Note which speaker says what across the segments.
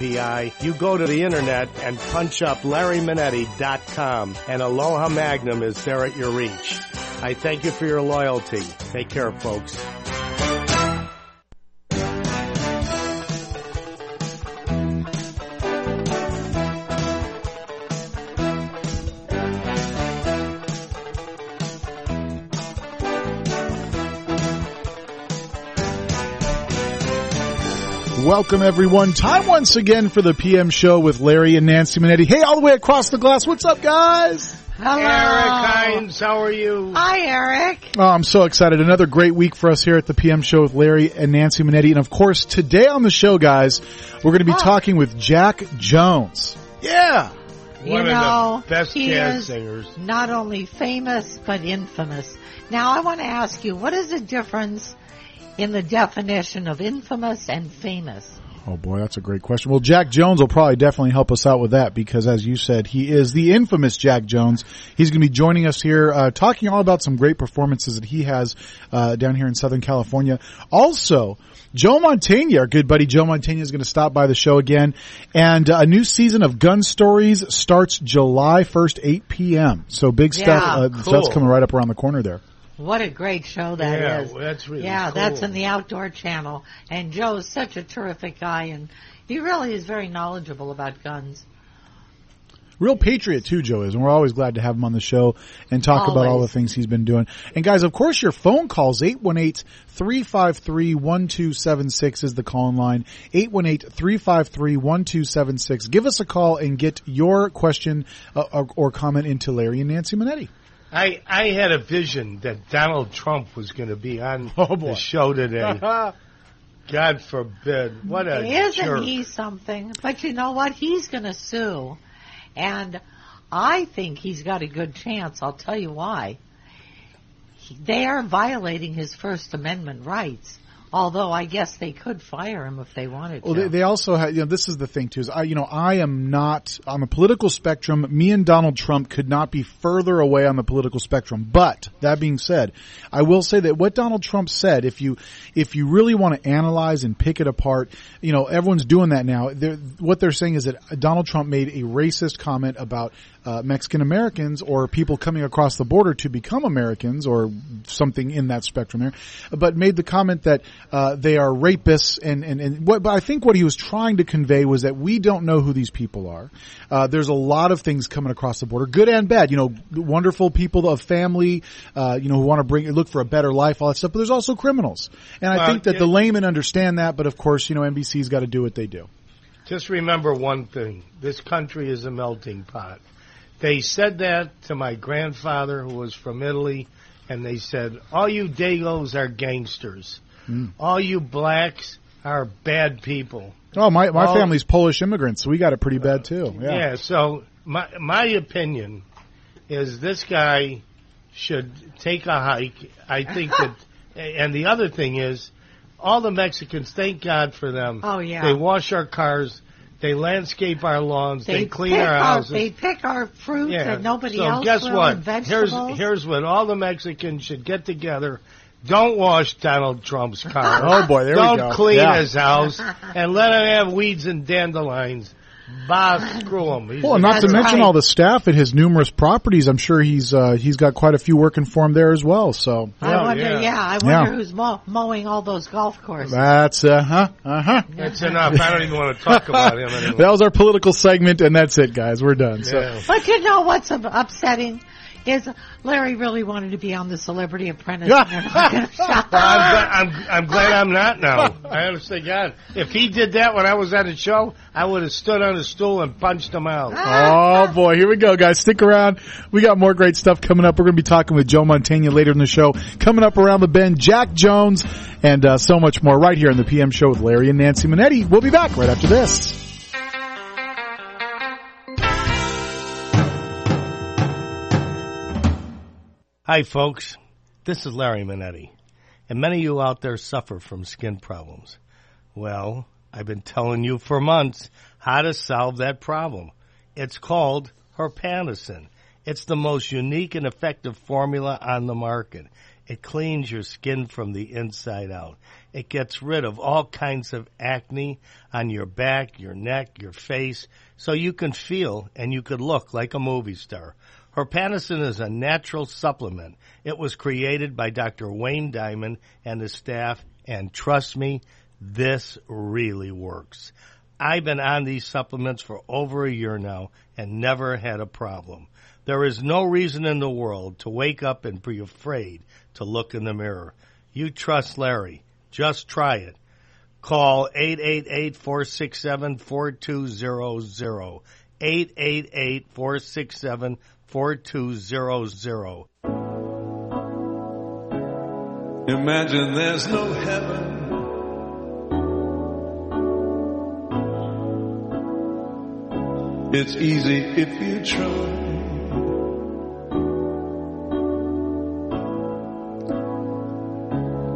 Speaker 1: PI, you go to the internet and punch up LarryManetti.com, and Aloha Magnum is there at your reach. I thank you for your loyalty. Take care, folks.
Speaker 2: Welcome, everyone. Time once again for the PM show with Larry and Nancy Manetti. Hey, all the way across the glass. What's up, guys?
Speaker 3: Hello.
Speaker 1: Eric Hines, how are you?
Speaker 3: Hi, Eric.
Speaker 2: Oh, I'm so excited. Another great week for us here at the PM show with Larry and Nancy Manetti. And, of course, today on the show, guys, we're going to be talking with Jack Jones. Yeah.
Speaker 1: One of the best jazz singers.
Speaker 3: Not only famous, but infamous. Now, I want to ask you, what is the difference in the definition of infamous and famous?
Speaker 2: Oh, boy, that's a great question. Well, Jack Jones will probably definitely help us out with that because, as you said, he is the infamous Jack Jones. He's going to be joining us here talking all about some great performances that he has down here in Southern California. Also, Joe Mantegna, our good buddy Joe Mantegna, is going to stop by the show again. And a new season of Gun Stories starts July 1st, 8 p.m. So big stuff.
Speaker 1: Cool.
Speaker 2: So that's coming right up around the corner there.
Speaker 3: What a great show that is.
Speaker 1: Yeah, that's really
Speaker 3: cool. That's in the Outdoor Channel. And Joe's such a terrific guy, and he really is very knowledgeable about guns.
Speaker 2: Real patriot, too, Joe is, and we're always glad to have him on the show and talk about all the things he's been doing. And, guys, of course, your phone calls, 818-353-1276 is the call-in line, 818-353-1276. Give us a call and get your question or comment into Larry and Nancy Manetti.
Speaker 1: I had a vision that Donald Trump was going to be on the show today. God forbid. What a jerk.
Speaker 3: Isn't he something? But you know what? He's going to sue. And I think he's got a good chance. I'll tell you why. They are violating his First Amendment rights. Although I guess they could fire him if they wanted to.
Speaker 2: Well, they also have, this is the thing too, is I am not on the political spectrum. Me and Donald Trump could not be further away on the political spectrum. But that being said, I will say that what Donald Trump said, if you really want to analyze and pick it apart, everyone's doing that now. What they're saying is that Donald Trump made a racist comment about Mexican Americans or people coming across the border to become Americans or something in that spectrum there, but made the comment that they are rapists but I think what he was trying to convey was that we don't know who these people are. There's a lot of things coming across the border, good and bad, wonderful people of family, who want to look for a better life, all that stuff, but there's also criminals. And I think that the laymen understand that, but of course, NBC's got to do what they do.
Speaker 1: Just remember one thing. This country is a melting pot. They said that to my grandfather, who was from Italy, and they said, all you Dagos are gangsters. All you blacks are bad people.
Speaker 2: Oh, my family's Polish immigrants, so we got it pretty bad, too.
Speaker 1: Yeah, so my opinion is this guy should take a hike. I think that, and the other thing is, all the Mexicans, thank God for them.
Speaker 3: Oh, yeah.
Speaker 1: They wash our cars. They landscape our lawns. They clean our houses.
Speaker 3: They pick our fruit that nobody else will.
Speaker 1: So guess what?
Speaker 3: Vegetables.
Speaker 1: Here's what all the Mexicans should get together. Don't wash Donald Trump's car.
Speaker 2: Oh, boy, there we go.
Speaker 1: Don't clean his house. And let him have weeds and dandelions. Screw him.
Speaker 2: Well, not to mention all the staff at his numerous properties. I'm sure he's got quite a few working for him there as well. So
Speaker 3: I wonder who's mowing all those golf courses.
Speaker 2: That's
Speaker 1: That's enough. I don't even want to talk about him anymore.
Speaker 2: That was our political segment, and that's it, guys. We're done.
Speaker 1: Yeah.
Speaker 2: So.
Speaker 3: But you know what's upsetting? Is Larry really wanted to be on the Celebrity Apprentice? I'm
Speaker 1: glad I'm not now. I understand. God, if he did that when I was at the show, I would have stood on a stool and punched him out.
Speaker 2: Oh, boy. Here we go, guys. Stick around. We got more great stuff coming up. We're going to be talking with Joe Mantegna later in the show. Coming up around the bend, Jack Jones, and so much more right here on the PM show with Larry and Nancy Manetti. We'll be back right after this.
Speaker 1: Hi, folks. This is Larry Manetti, and many of you out there suffer from skin problems. Well, I've been telling you for months how to solve that problem. It's called Herpanicin. It's the most unique and effective formula on the market. It cleans your skin from the inside out. It gets rid of all kinds of acne on your back, your neck, your face, so you can feel and you could look like a movie star. Herpanicin is a natural supplement. It was created by Dr. Wayne Diamond and his staff, and trust me, this really works. I've been on these supplements for over a year now and never had a problem. There is no reason in the world to wake up and be afraid to look in the mirror. You trust Larry. Just try it. Call 888-467-4200. 888-467-4200.
Speaker 4: Imagine there's no heaven. It's easy if you try.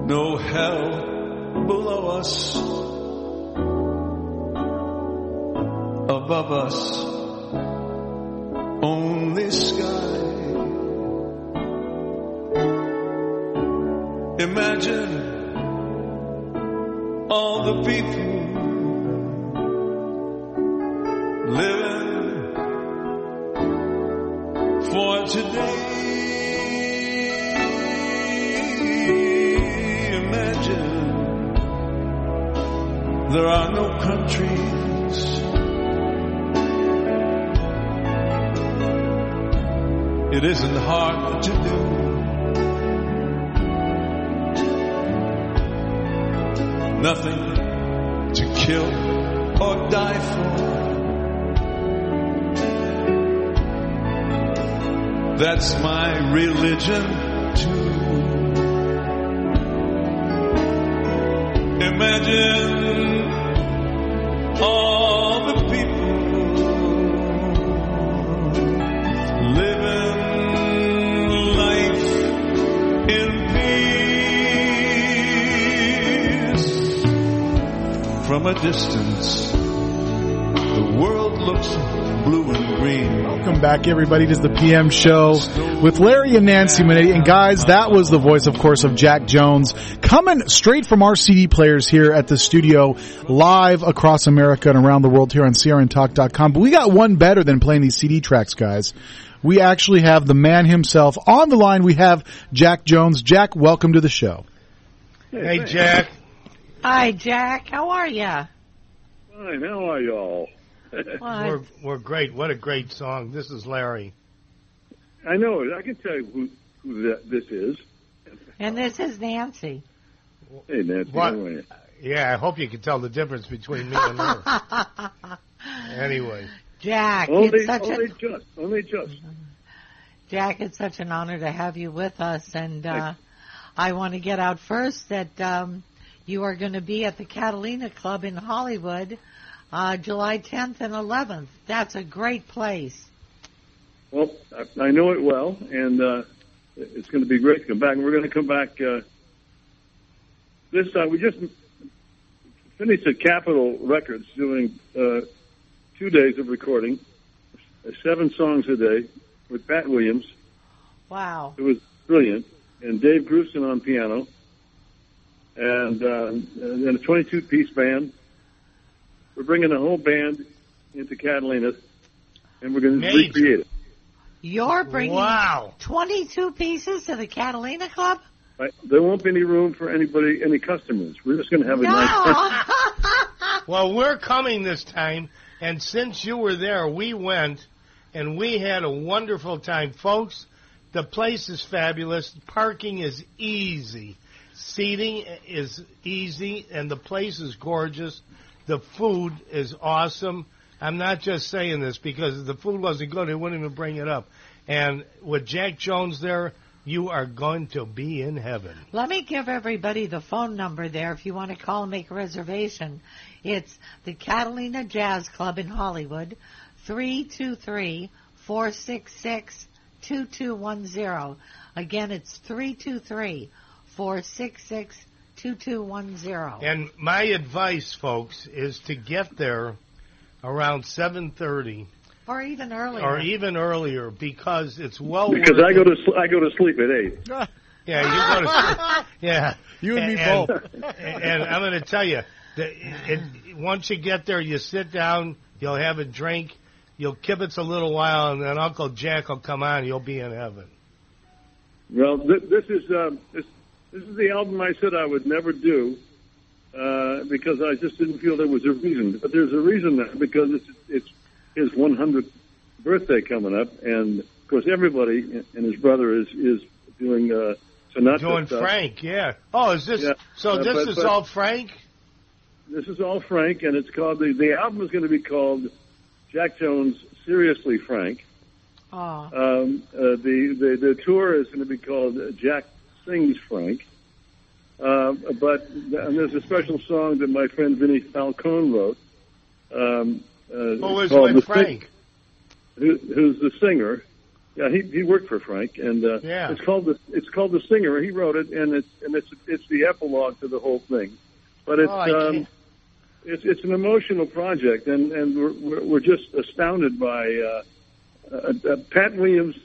Speaker 4: No hell below us, above us, only sky. Imagine all the people living for today. There are no countries. It isn't hard to do. Nothing to kill or die for. That's my religion too. Imagine all the people living life in peace. From a distance, the world looks blue and green.
Speaker 2: Welcome back, everybody, to the PM show with Larry and Nancy Manetti. And guys, that was the voice, of course, of Jack Jones, coming straight from our CD players here at the studio, live across America and around the world here on CRNTalk.com. But we got one better than playing these CD tracks, guys. We actually have the man himself on the line. We have Jack Jones. Jack, welcome to the show.
Speaker 1: Hey, Jack.
Speaker 3: Hi, Jack. How are you?
Speaker 5: Fine. How are y'all?
Speaker 1: We're great. What a great song. This is Larry.
Speaker 5: I know it. I can tell you who this is.
Speaker 3: And this is Nancy.
Speaker 5: Hey, Nancy.
Speaker 1: What?
Speaker 5: How are you?
Speaker 1: Yeah, I hope you can tell the difference between me and her. Anyway.
Speaker 3: Jack,
Speaker 5: Only just.
Speaker 3: Jack, it's such an honor to have you with us. And I want to get out first that you are going to be at the Catalina Club in Hollywood July 10th and 11th. That's a great place.
Speaker 5: Well, I know it well, and it's going to be great to come back. And we're going to come back this time. We just finished at Capitol Records doing 2 days of recording, 7 songs a day with Pat Williams.
Speaker 3: Wow.
Speaker 5: It was brilliant. And Dave Grusin on piano. And then a 22-piece band. We're bringing the whole band into Catalina, and we're going to recreate it.
Speaker 3: You're bringing
Speaker 1: Wow.
Speaker 3: 22 pieces to the Catalina Club?
Speaker 5: Right. There won't be any room for any customers. We're just going to have a nice time.
Speaker 1: Well, we're coming this time, and since you were there, we went, and we had a wonderful time. Folks, the place is fabulous. Parking is easy. Seating is easy, and the place is gorgeous. The food is awesome. I'm not just saying this because if the food wasn't good, I wouldn't even bring it up. And with Jack Jones there, you are going to be in heaven.
Speaker 3: Let me give everybody the phone number there if you want to call and make a reservation. It's the Catalina Jazz Club in Hollywood, 323-466-2210. Again, it's 323-466-2210.
Speaker 1: And my advice, folks, is to get there around 7:30
Speaker 3: or even earlier.
Speaker 1: Or even earlier, because it's well
Speaker 5: because
Speaker 1: worth
Speaker 5: I go to sleep at 8.
Speaker 1: Yeah, you go to yeah.
Speaker 2: You and me both.
Speaker 1: And I'm going to tell you, once you get there, you sit down, you'll have a drink, you'll kibitz a little while, and then Uncle Jack will come on, and you'll be in heaven.
Speaker 5: Well, this is the album I said I would never do because I just didn't feel there was a reason. But there's a reason now, because it's his 100th birthday coming up, and of course everybody and his brother is doing Sinatra
Speaker 1: doing
Speaker 5: stuff.
Speaker 1: Frank, yeah. Oh, is this
Speaker 5: Yeah.
Speaker 1: so? This is all Frank.
Speaker 5: This is all Frank, and it's called the album is going to be called Jack Jones Seriously Frank. The tour is going to be called Jack Sings Frank. And there's a special song that my friend Vinny Falcone wrote.
Speaker 1: Who is with Frank?
Speaker 5: Who's the singer? Yeah, he worked for Frank, and
Speaker 1: yeah.
Speaker 5: It's called The Singer. He wrote it, and it's the epilogue to the whole thing. But it's an emotional project, and we're just astounded by Pat Williams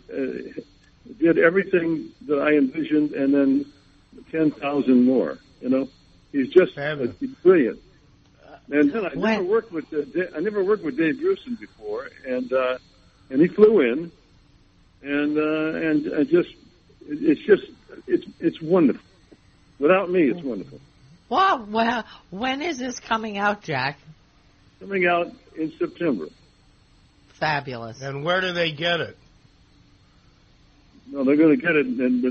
Speaker 5: did everything that I envisioned, and then 10,000 more. You know, he's just he's brilliant. And then I never worked with Dave Grusin before, and he flew in, and it's wonderful. Without me, it's wonderful.
Speaker 3: Well, when is this coming out, Jack?
Speaker 5: Coming out in September.
Speaker 3: Fabulous.
Speaker 1: And where do they get it?
Speaker 5: No, they're going to get it, and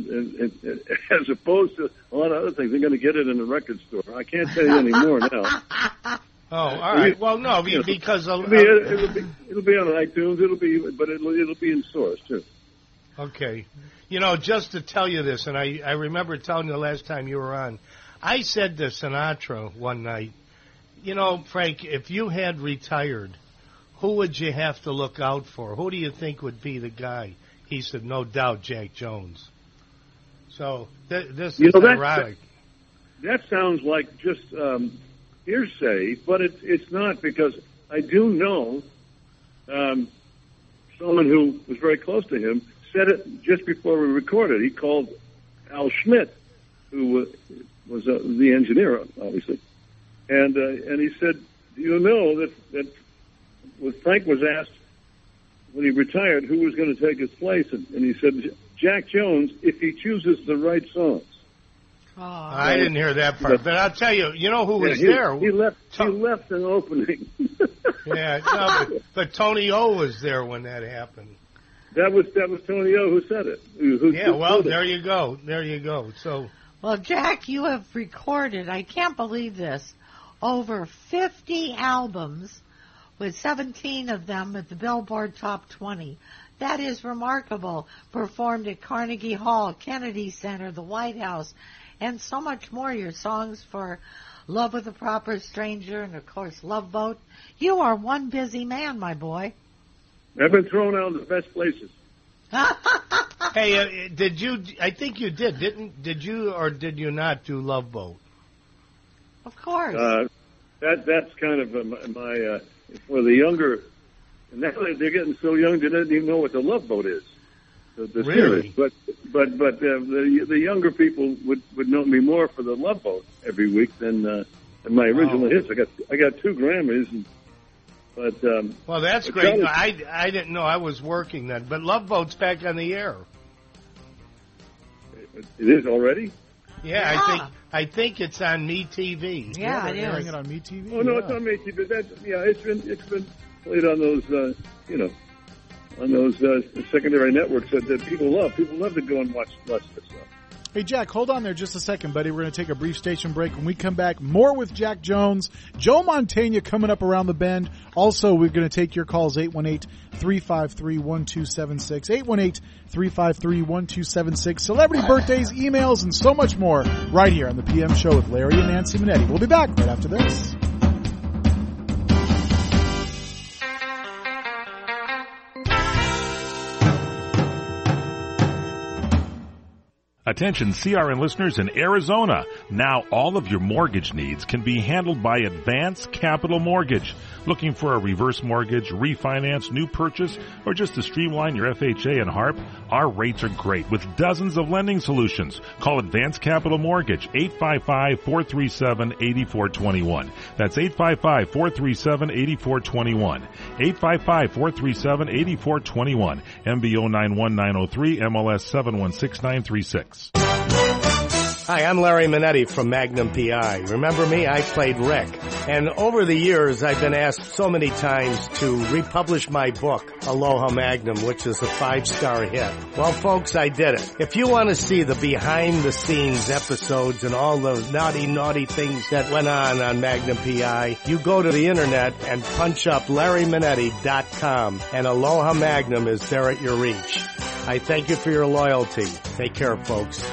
Speaker 5: as opposed to a lot of other things, they're going to get it in a record store. I can't tell you any more now.
Speaker 1: Oh, all right. Well, no, because
Speaker 5: it'll be on iTunes. It'll be in stores too.
Speaker 1: Okay, just to tell you this, and I remember telling you the last time you were on. I said to Sinatra one night, Frank, if you had retired, who would you have to look out for? Who do you think would be the guy? He said, no doubt, Jack Jones. So this is ironic.
Speaker 5: That sounds like just hearsay, but it's not, because I do know someone who was very close to him said it just before we recorded. He called Al Schmidt, who was the engineer, obviously, and he said, "Do you know that when Frank was asked when he retired who was going to take his place, and he said Jack Jones if he chooses the right songs."
Speaker 3: Oh.
Speaker 1: I didn't hear that part, but I'll tell you, who was there?
Speaker 5: He left an opening.
Speaker 1: Yeah, no, but Tony O was there when that happened.
Speaker 5: That was Tony O who said it.
Speaker 1: There you go. So,
Speaker 3: well, Jack, you have recorded, I can't believe this, over 50 albums, with 17 of them at the Billboard Top 20. That is remarkable. Performed at Carnegie Hall, Kennedy Center, the White House, and so much more. Your songs for Love with a Proper Stranger and, of course, Love Boat. You are one busy man, my boy.
Speaker 5: I've been thrown out of the best places.
Speaker 1: Hey, did you? I think you did, did you, or did you not do Love Boat?
Speaker 3: Of course.
Speaker 5: That's kind of my for the younger. Now they're getting so young they don't even know what the Love Boat is. The
Speaker 1: really?
Speaker 5: Series. But the younger people would know me more for the Love Boat every week than my original hits. I got 2 Grammys.
Speaker 1: Well, that's great. I didn't know I was working then, but Love Boat's back on the air.
Speaker 5: It is already?
Speaker 1: Yeah. I think it's on MeTV.
Speaker 3: Yeah, it is.
Speaker 2: Airing it on MeTV.
Speaker 5: Oh no, it's on MeTV. It's been played on those on those secondary networks that people love. People love to go and watch this stuff.
Speaker 2: Hey, Jack, hold on there just a second, buddy. We're going to take a brief station break. When we come back, more with Jack Jones. Joe Mantegna coming up around the bend. Also, we're going to take your calls, 818-353-1276, 818-353-1276. Celebrity birthdays, emails, and so much more right here on the PM Show with Larry and Nancy Manetti. We'll be back right after this.
Speaker 6: Attention CRN listeners in Arizona. Now all of your mortgage needs can be handled by Advance Capital Mortgage. Looking for a reverse mortgage, refinance, new purchase, or just to streamline your FHA and HARP? Our rates are great with dozens of lending solutions. Call Advanced Capital Mortgage, 855-437-8421. That's 855-437-8421. 855-437-8421. MBO 91903, MLS 716936.
Speaker 1: Hi, I'm Larry Manetti from Magnum PI. Remember me? I played Rick. And over the years, I've been asked so many times to republish my book, Aloha Magnum, which is a 5-star hit. Well, folks, I did it. If you want to see the behind-the-scenes episodes and all the naughty things that went on Magnum PI, you go to the internet and punch up LarryManetti.com, and Aloha Magnum is there at your reach. I thank you for your loyalty. Take care, folks.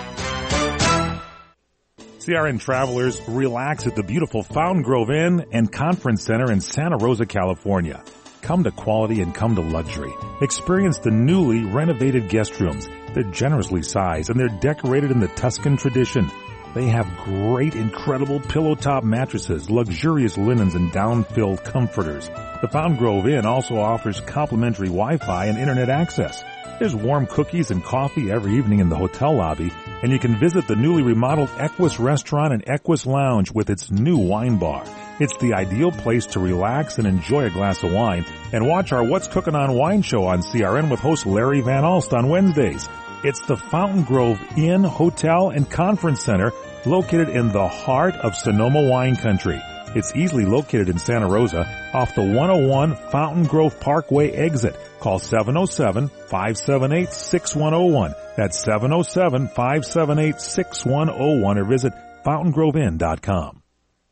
Speaker 6: CRN travelers, relax at the beautiful Fountain Grove Inn and Conference Center in Santa Rosa, California. Come to quality and come to luxury. Experience the newly renovated guest rooms. They're generously sized and they're decorated in the Tuscan tradition. They have great, incredible pillow-top mattresses, luxurious linens, and down-filled comforters. The Fountain Grove Inn also offers complimentary Wi-Fi and internet access. There's warm cookies and coffee every evening in the hotel lobby, and you can visit the newly remodeled Equus Restaurant and Equus Lounge with its new wine bar. It's the ideal place to relax and enjoy a glass of wine and watch our What's Cooking on Wine show on CRN with host Larry Van Alst on Wednesdays. It's the Fountain Grove Inn, Hotel, and Conference Center located in the heart of Sonoma wine country. It's easily located in Santa Rosa off the 101 Fountain Grove Parkway exit. Call 707-578-6101. That's 707-578-6101 or visit fountaingroveinn.com.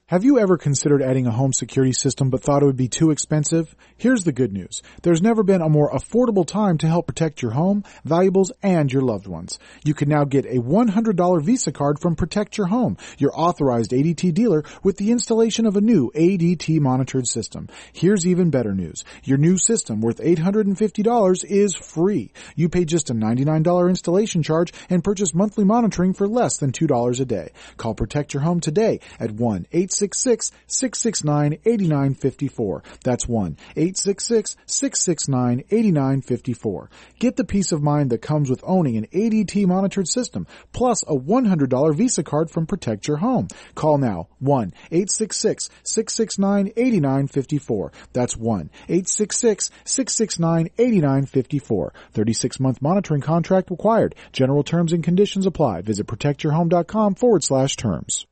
Speaker 2: Have you ever considered adding a home security system but thought it would be too expensive? Here's the good news. There's never been a more affordable time to help protect your home, valuables, and your loved ones. You can now get a $100 Visa card from Protect Your Home, your authorized ADT dealer, with the installation of a new ADT monitored system. Here's even better news. Your new system, worth $850, is free. You pay just a $99 installation charge and purchase monthly monitoring for less than $2 a day. Call Protect Your Home today at 1-866-669-8954. That's 1-866-669-8954. Get the peace of mind that comes with owning an ADT monitored system, plus a $100 Visa card from Protect Your Home. Call now, 1-866-669-8954. That's 1-866-669-8954. 36-month monitoring contract required. General terms and conditions apply. Visit protectyourhome.com/terms.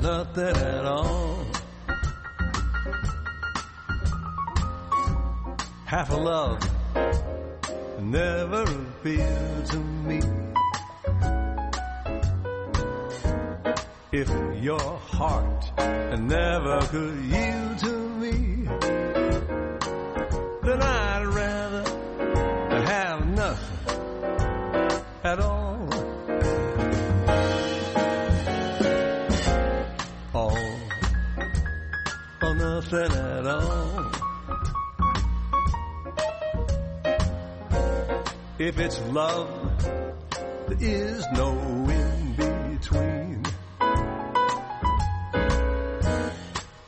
Speaker 4: Nothing at all. Half a love never appealed to me. If your heart never could yield to me, then I'd rather have nothing at all. Nothing at all. If it's love, there is no in between.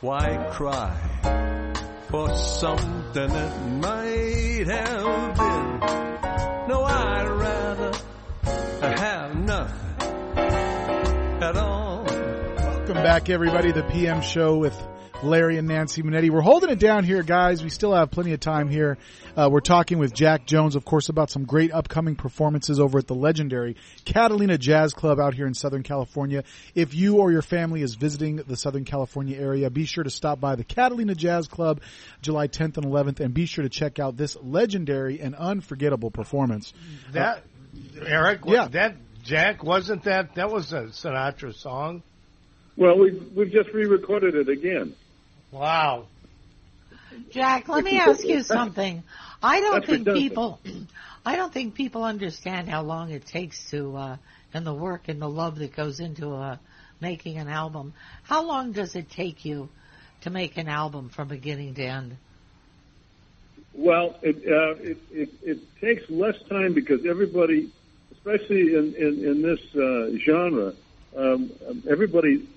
Speaker 4: Why cry for something that might have been? No, I'd rather have nothing at all.
Speaker 2: Welcome back, everybody, the PM show with Larry and Nancy Manetti. We're holding it down here, guys. We still have plenty of time here. We're talking with Jack Jones, of course, about some great upcoming performances over at the legendary Catalina Jazz Club out here in Southern California. If you or your family is visiting the Southern California area, be sure to stop by the Catalina Jazz Club July 10th and 11th, and be sure to check out this legendary and unforgettable performance.
Speaker 1: That, Eric,
Speaker 2: yeah.
Speaker 1: That, Jack, wasn't that was a Sinatra song?
Speaker 5: Well, we've just re-recorded it again.
Speaker 1: Wow.
Speaker 3: Jack, let me ask you something. I don't think people understand how long it takes to, and the work and the love that goes into making an album. How long does it take you to make an album from beginning to end?
Speaker 5: Well, it takes less time because everybody, especially in this genre, everybody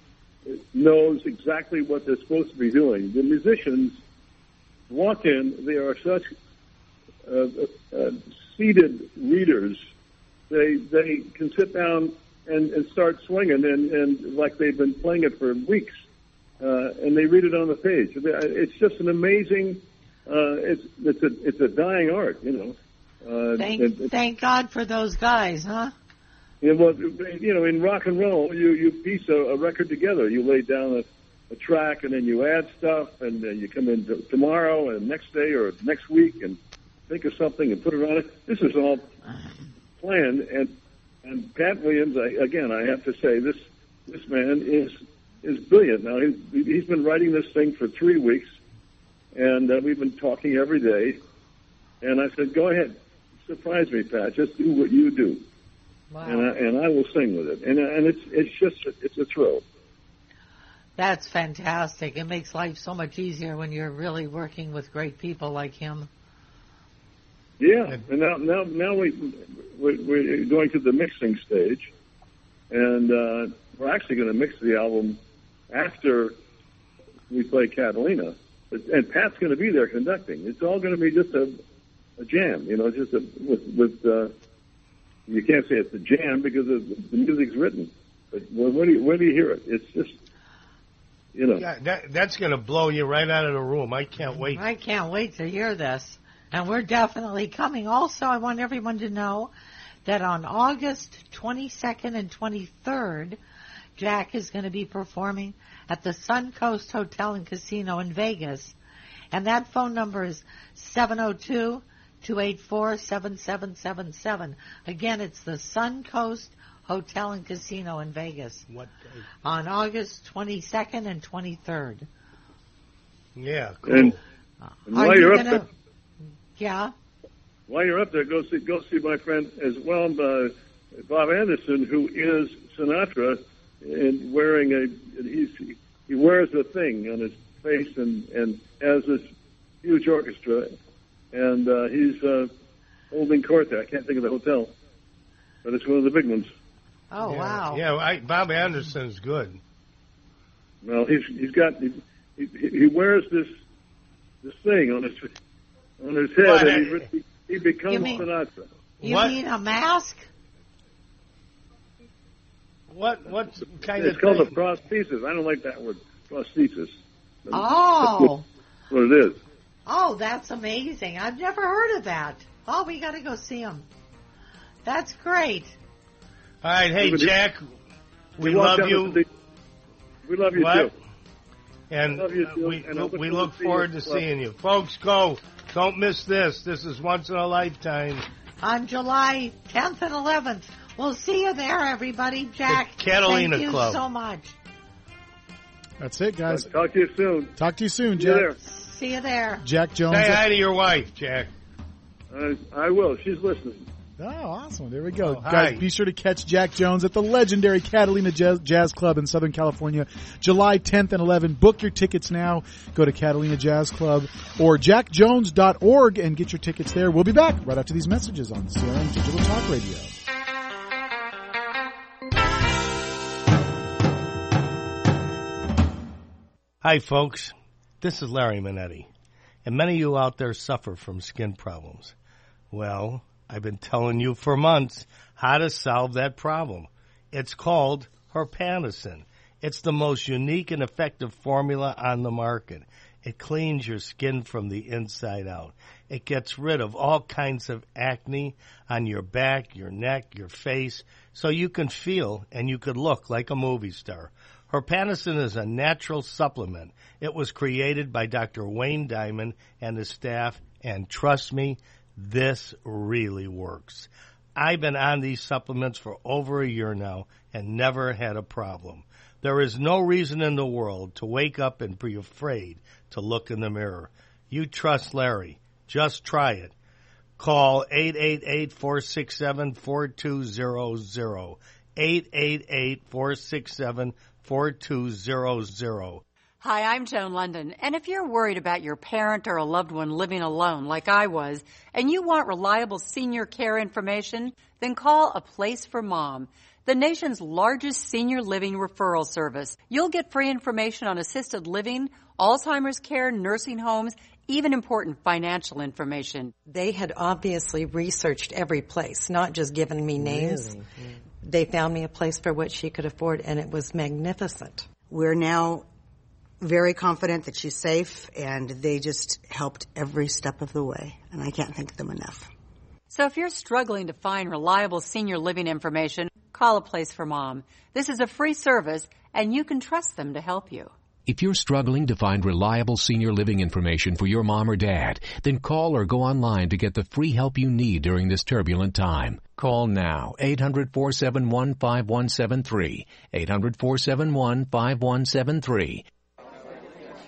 Speaker 5: knows exactly what they're supposed to be doing. The musicians walk in; they are such seated readers. They can sit down and start swinging, and like they've been playing it for weeks, and they read it on the page. It's just an amazing. It's a dying art, you know.
Speaker 3: Thank God for those guys, huh?
Speaker 5: Yeah, well, you know, in rock and roll, you piece a record together. You lay down a track, and then you add stuff, and then you come in tomorrow and next day or next week and think of something and put it on it. This is all planned, and Pat Williams, I have to say, this man is brilliant. Now he's been writing this thing for 3 weeks, and we've been talking every day. And I said, "Go ahead, surprise me, Pat. Just do what you do."
Speaker 3: Wow.
Speaker 5: And I will sing with it, and it's a thrill.
Speaker 3: That's fantastic. It makes life so much easier when you're really working with great people like him.
Speaker 5: Yeah, and now we're going to the mixing stage, and we're actually going to mix the album after we play Catalina, and Pat's going to be there conducting. It's all going to be just a jam, you know, just with. You can't say it's a jam because the music's written, but where do you hear it? It's just, you know.
Speaker 1: Yeah, that's going to blow you right out of the room. I can't wait.
Speaker 3: I can't wait to hear this. And we're definitely coming. Also, I want everyone to know that on August 22nd and 23rd, Jack is going to be performing at the Suncoast Hotel and Casino in Vegas. And that phone number is 702-284-7777. Again, it's the Suncoast Hotel and Casino in Vegas.
Speaker 1: What day?
Speaker 3: On August 22nd and 23rd.
Speaker 1: Yeah, cool.
Speaker 5: And while you're up there,
Speaker 3: yeah.
Speaker 5: While you're up there, go see my friend as well, Bob Anderson, who is Sinatra, and he wears a thing on his face and has this huge orchestra, and he's holding court there. I can't think of the hotel, but it's one of the big ones.
Speaker 3: Oh,
Speaker 1: yeah.
Speaker 3: wow.
Speaker 1: Yeah, Bob Anderson's good.
Speaker 5: Well, he wears this thing on his head,
Speaker 1: What?
Speaker 5: and he becomes Sinatra.
Speaker 3: You
Speaker 1: What?
Speaker 3: mean a mask?
Speaker 1: What kind
Speaker 5: It's
Speaker 1: of
Speaker 5: called a
Speaker 1: thing?
Speaker 5: prosthesis. I don't like that word, prosthesis.
Speaker 3: Oh.
Speaker 5: That's what it is.
Speaker 3: Oh, that's amazing. I've never heard of that. Oh, we got to go see him. That's great.
Speaker 1: All right, hey, Jack, we
Speaker 5: walk
Speaker 1: love
Speaker 5: down
Speaker 1: you.
Speaker 5: We love you
Speaker 1: What?
Speaker 5: too.
Speaker 1: And
Speaker 5: Love you too, and I
Speaker 1: we
Speaker 5: look
Speaker 1: look
Speaker 5: forward
Speaker 1: forward
Speaker 5: to
Speaker 1: to
Speaker 5: seeing you.
Speaker 1: seeing you. Folks, go. Don't miss this. This is once in a lifetime.
Speaker 3: On July 10th and 11th. We'll see you there, everybody. Jack,
Speaker 1: The Catalina
Speaker 3: thank you
Speaker 1: Club.
Speaker 3: so much.
Speaker 2: That's it, guys.
Speaker 5: Talk to you soon.
Speaker 2: Talk to you soon,
Speaker 5: See you
Speaker 2: Jack.
Speaker 5: there.
Speaker 3: See you there.
Speaker 2: Jack Jones.
Speaker 1: Say hi to your wife, Jack.
Speaker 5: I will. She's listening.
Speaker 2: Oh, awesome. There we go.
Speaker 1: Oh, hi.
Speaker 2: Guys, be sure to catch Jack Jones at the legendary Catalina Jazz Club in Southern California, July 10th and 11th. Book your tickets now. Go to Catalina Jazz Club or jackjones.org and get your tickets there. We'll be back right after these messages on CRM Digital Talk Radio.
Speaker 1: Hi, folks. This is Larry Manetti. And many of you out there suffer from skin problems. Well, I've been telling you for months how to solve that problem. It's called Herpanicin. It's the most unique and effective formula on the market. It cleans your skin from the inside out. It gets rid of all kinds of acne on your back, your neck, your face, so you can feel and you could look like a movie star. Herpanicin is a natural supplement. It was created by Dr. Wayne Diamond and his staff, and trust me, this really works. I've been on these supplements for over a year now and never had a problem. There is no reason in the world to wake up and be afraid to look in the mirror. You trust Larry. Just try it. Call 888-467-4200. 888-467-4200.
Speaker 7: Hi, I'm Joan London, and if you're worried about your parent or a loved one living alone like I was, and you want reliable senior care information, then call A Place for Mom, the nation's largest senior living referral service. You'll get free information on assisted living, Alzheimer's care, nursing homes, even important financial information.
Speaker 8: They had obviously researched every place, not just given me names. Really? They found me a place for what she could afford, and it was magnificent.
Speaker 9: We're now very confident that she's safe, and they just helped every step of the way, and I can't thank them enough.
Speaker 7: So if you're struggling to find reliable senior living information, call A Place for Mom. This is a free service, and you can trust them to help you.
Speaker 10: If you're struggling to find reliable senior living information for your mom or dad, then call or go online to get the free help you need during this turbulent time. Call now, 800-471-5173, 800-471-5173.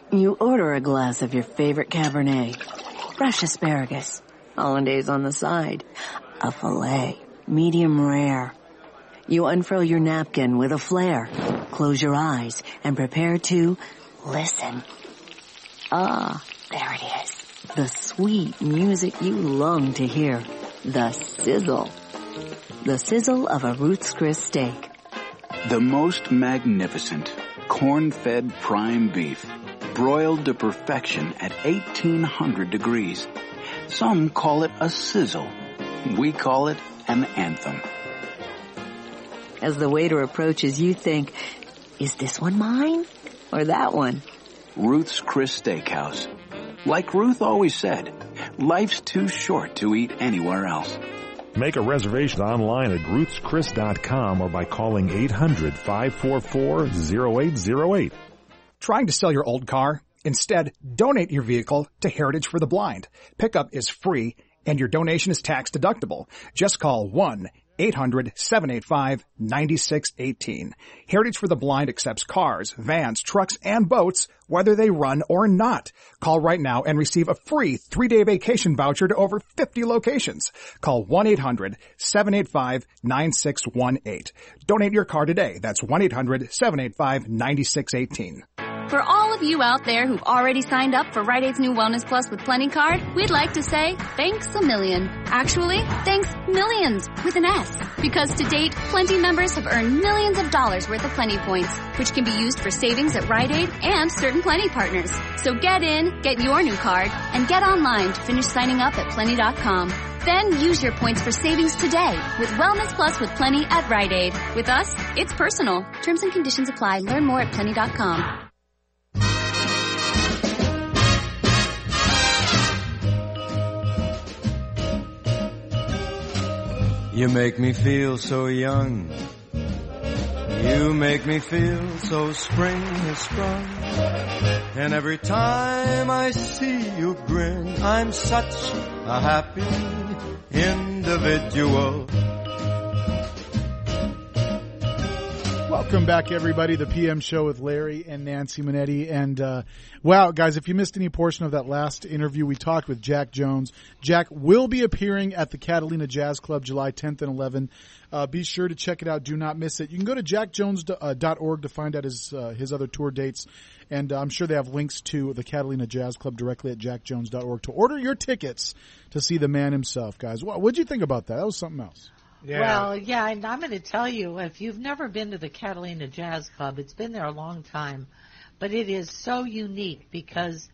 Speaker 11: You order a glass of your favorite Cabernet, fresh asparagus, hollandaise on the side, a filet, medium rare. You unfurl your napkin with a flair, close your eyes, and prepare to listen. Ah, there it is. The sweet music you long to hear. The sizzle. The sizzle of a Ruth's Chris steak.
Speaker 12: The most magnificent corn-fed prime beef, broiled to perfection at 1800 degrees. Some call it a sizzle. We call it an anthem.
Speaker 11: As the waiter approaches, you think, is this one mine or that one?
Speaker 12: Ruth's Chris Steakhouse. Like Ruth always said, life's too short to eat anywhere else.
Speaker 6: Make a reservation online at ruthschris.com or by calling 800-544-0808.
Speaker 13: Trying to sell your old car? Instead, donate your vehicle to Heritage for the Blind. Pickup is free and your donation is tax deductible. Just call 1-800-785-9618. Heritage for the Blind accepts cars, vans, trucks, and boats, whether they run or not. Call right now and receive a free 3-day vacation voucher to over 50 locations. Call 1-800-785-9618. Donate your car today. That's 1-800-785-9618.
Speaker 14: For all of you out there who've already signed up for Rite Aid's new Wellness Plus with Plenty card, we'd like to say thanks a million. Actually, thanks millions with an S. Because to date, Plenty members have earned millions of dollars worth of Plenty points, which can be used for savings at Rite Aid and certain Plenty partners. So get in, get your new card, and get online to finish signing up at Plenty.com. Then use your points for savings today with Wellness Plus with Plenty at Rite Aid. With us, it's personal. Terms and conditions apply. Learn more at Plenty.com.
Speaker 4: You make me feel so young. You make me feel so spring has sprung. And every time I see you grin, I'm such a happy individual.
Speaker 2: Welcome back, everybody. The PM Show with Larry and Nancy Manetti. And, wow, guys, if you missed any portion of that last interview, we talked with Jack Jones. Jack will be appearing at the Catalina Jazz Club July 10th and 11th. Be sure to check it out. Do not miss it. You can go to jackjones.org to find out his other tour dates. And I'm sure they have links to the Catalina Jazz Club directly at jackjones.org to order your tickets to see the man himself, guys. What'd you think about that? That was something else.
Speaker 1: Yeah.
Speaker 3: Well, yeah, and I'm going to tell you, if you've never been to the Catalina Jazz Club, it's been there a long time, but it is so unique because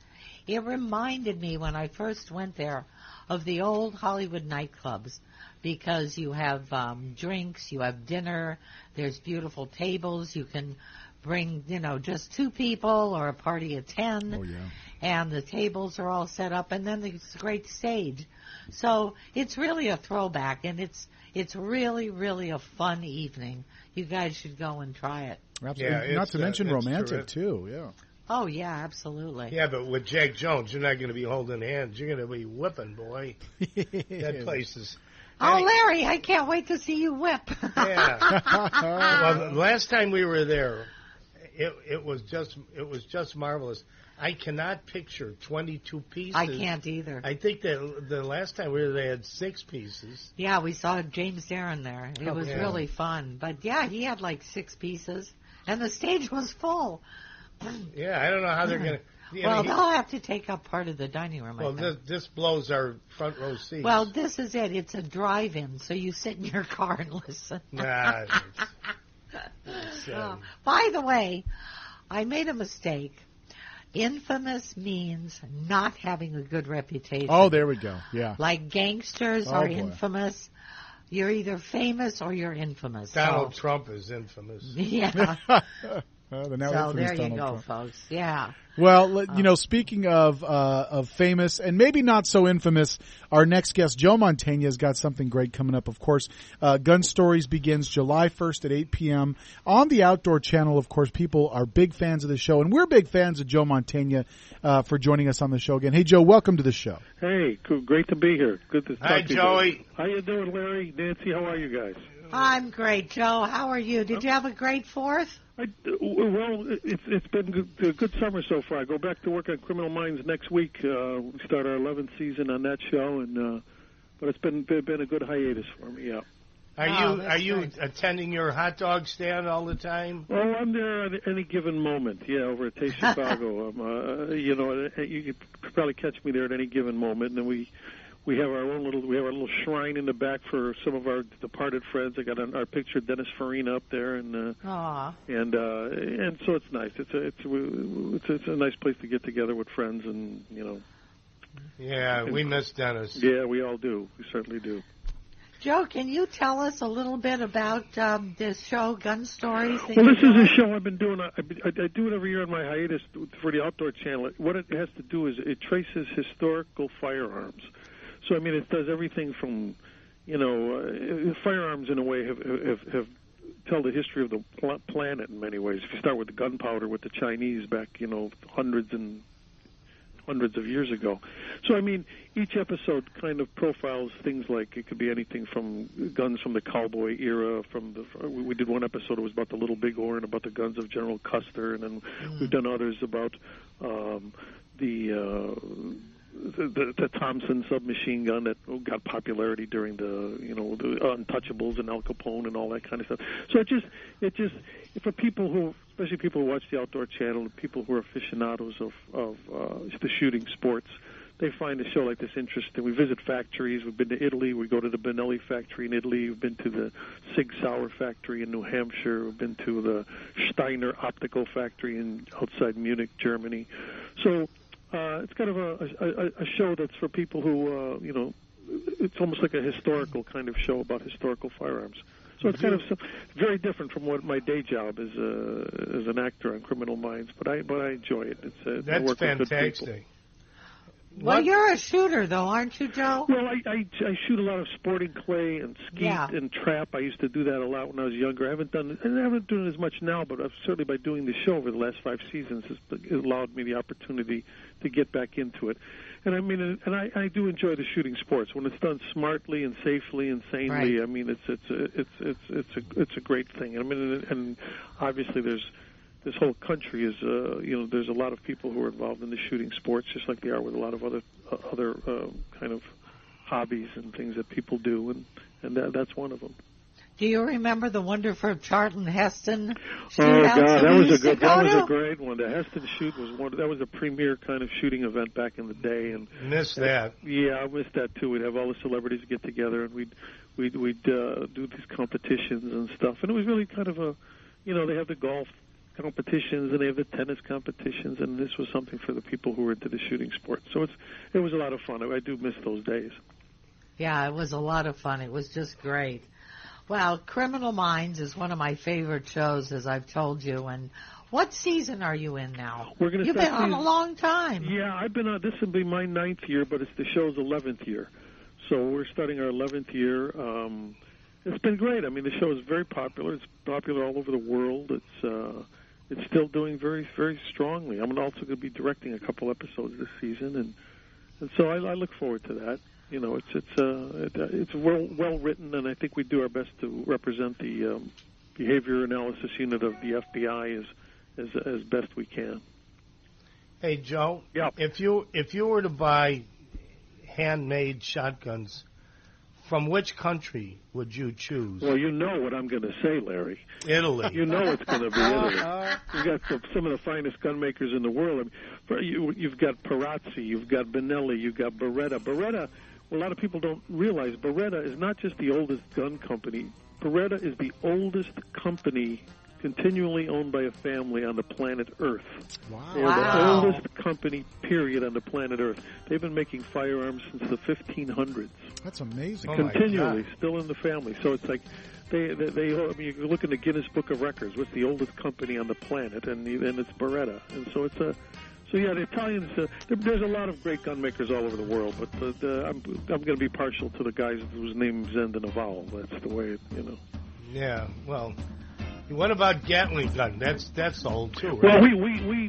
Speaker 3: it reminded me when I first went there of the old Hollywood nightclubs because you have drinks, you have dinner, there's beautiful tables, you can bring, just 2 people or a party of 10.
Speaker 2: Oh, yeah.
Speaker 3: And the tables are all set up, and then there's a great stage. So it's really a throwback, and it's really, really a fun evening. You guys should go and try it.
Speaker 2: Absolutely. Yeah, not to mention romantic, terrific. Too, yeah.
Speaker 3: Oh, yeah, absolutely.
Speaker 1: Yeah, but with Jack Jones, you're not going to be holding hands. You're going to be whipping, boy. That place is...
Speaker 3: Oh, Larry, I can't wait to see you whip.
Speaker 1: Yeah. Well, the last time we were there, it was just marvelous. I cannot picture 22 pieces.
Speaker 3: I can't either.
Speaker 1: I think that the last time we were there, they had 6 pieces.
Speaker 3: Yeah, we saw James Darren there. It was really fun. But, yeah, he had like 6 pieces, and the stage was full.
Speaker 1: Yeah, I don't know how they're going to...
Speaker 3: Well, they'll have to take up part of the dining room, I
Speaker 1: Well,
Speaker 3: think.
Speaker 1: this blows our front row seats.
Speaker 3: Well, this is it. It's a drive-in, so you sit in your car and listen.
Speaker 1: Nah.
Speaker 3: By the way, I made a mistake. Infamous means not having a good reputation.
Speaker 2: Oh, there we go. Yeah.
Speaker 3: Like gangsters are
Speaker 2: boy.
Speaker 3: infamous. You're either famous or you're infamous.
Speaker 1: Donald Trump is infamous.
Speaker 3: Yeah.
Speaker 2: So
Speaker 3: there you
Speaker 2: Donald
Speaker 3: go,
Speaker 2: Trump.
Speaker 3: folks. Yeah.
Speaker 2: Well, speaking of famous and maybe not so infamous, our next guest, Joe Mantegna, has got something great coming up. Of course, Gun Stories begins July 1st at 8 p.m. on the Outdoor Channel. Of course, people are big fans of the show, and we're big fans of Joe Mantegna for joining us on the show again. Hey, Joe, welcome to the show.
Speaker 15: Hey, great to be here. Good to talk
Speaker 1: Hi,
Speaker 15: to you.
Speaker 1: Joey.
Speaker 15: How you doing, Larry? Nancy, how are you guys?
Speaker 3: I'm great, Joe. How are you? Did you have a great 4th?
Speaker 15: Well, it's been a good summer so far. I go back to work on Criminal Minds next week. We start our 11th season on that show, and but it's been a good hiatus for me. Yeah.
Speaker 1: Are you attending your hot dog stand all the time?
Speaker 15: Oh, I'm there at any given moment. Yeah, over at Taste Chicago. You could probably catch me there at any given moment, and then we have our little shrine in the back for some of our departed friends. I got our picture of Dennis Farina up there, and so it's nice. It's a nice place to get together with friends, and
Speaker 1: Yeah, we miss Dennis.
Speaker 15: Yeah, we all do. We certainly do.
Speaker 3: Joe, can you tell us a little bit about this show, Gun Stories?
Speaker 15: Well, this is a show I've been doing. I do it every year on my hiatus for the Outdoor Channel. What it has to do is it traces historical firearms. So, I mean, it does everything from, firearms in a way have tell the history of the planet in many ways. If you start with the gunpowder with the Chinese back, hundreds of years ago. So, I mean, each episode kind of profiles things like it could be anything from guns from the cowboy era. We did one episode, it was about the Little Bighorn, about the guns of General Custer, and then we've done others about the Thompson submachine gun that got popularity during the Untouchables and Al Capone and all that kind of stuff. So it just for people who, especially people who watch the Outdoor Channel, people who are aficionados of the shooting sports, they find a show like this interesting. We visit factories. We've been to Italy. We go to the Benelli factory in Italy. We've been to the Sig Sauer factory in New Hampshire. We've been to the Steiner optical factory outside Munich, Germany. So it's kind of a show that's for people who, it's almost like a historical kind of show about historical firearms. So it's kind of very different from what my day job is as an actor on Criminal Minds, but I enjoy it.
Speaker 1: That's fantastic.
Speaker 3: Well, you're a shooter, though, aren't you, Joe?
Speaker 15: Well, I shoot a lot of sporting clay and skeet and trap. I used to do that a lot when I was younger. I haven't done it as much now, but certainly by doing the show over the last 5 seasons, it allowed me the opportunity to get back into it. And I mean, I do enjoy the shooting sports when it's done smartly and safely and sanely. Right. I mean, it's a great thing. I mean, and obviously this whole country is, there's a lot of people who are involved in the shooting sports, just like they are with a lot of other kind of hobbies and things that people do, and that's one of them.
Speaker 3: Do you remember the wonderful Charlton Heston
Speaker 15: shoot? Oh God, that was a great one. The Heston shoot that was a premier kind of shooting event back in the day, and
Speaker 1: missed that.
Speaker 15: Yeah, I missed that too. We'd have all the celebrities get together, and we'd do these competitions and stuff, and it was really kind of they have the golf competitions and they have the tennis competitions, and this was something for the people who were into the shooting sport. So it was a lot of fun. I do miss those days.
Speaker 3: Yeah, it was a lot of fun. It was just great. Well, Criminal Minds is one of my favorite shows, as I've told you. And what season are you in now? You've been on a long time.
Speaker 15: Yeah, I've been on. This will be my 9th year, but it's the show's 11th year. So we're starting our 11th year. It's been great. I mean, the show is very popular. It's popular all over the world. It's still doing very, very strongly. I'm also going to be directing a couple episodes this season, and so I look forward to that. It's well written, and I think we do our best to represent the behavior analysis unit of the FBI as best we can.
Speaker 1: Hey, Joe.
Speaker 15: Yeah.
Speaker 1: If you were to buy handmade shotguns from which country would you choose?
Speaker 15: Well, you know what I'm going to say, Larry.
Speaker 1: Italy.
Speaker 15: You know it's going to be Italy. You've got some of the finest gun makers in the world. I mean, you've got Perazzi, you've got Benelli, you've got Beretta. Beretta, well, a lot of people don't realize, Beretta is not just the oldest gun company. Beretta is the oldest company continually owned by a family on the planet Earth.
Speaker 2: Wow.
Speaker 15: They're the oldest company, period, on the planet Earth. They've been making firearms since the 1500s.
Speaker 2: That's amazing.
Speaker 15: Continually, still in the family. So it's like they I mean, you can look in the Guinness Book of Records. What's the oldest company on the planet? And it's Beretta. And so it's a... So yeah, the Italians. There's a lot of great gun makers all over the world, but I'm going to be partial to the guys whose names end in a vowel. That's the way,
Speaker 1: Yeah. Well, what about Gatling gun? That's old too,
Speaker 15: right?
Speaker 1: Well,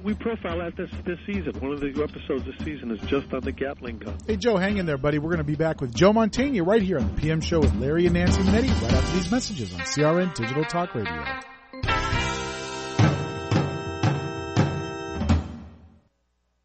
Speaker 15: we profile that this season. One of the episodes this season is just on the Gatling gun.
Speaker 2: Hey Joe, hang in there, buddy. We're going to be back with Joe Mantegna right here on the PM Show with Larry and Nancy Manetti right after these messages on CRN Digital Talk Radio.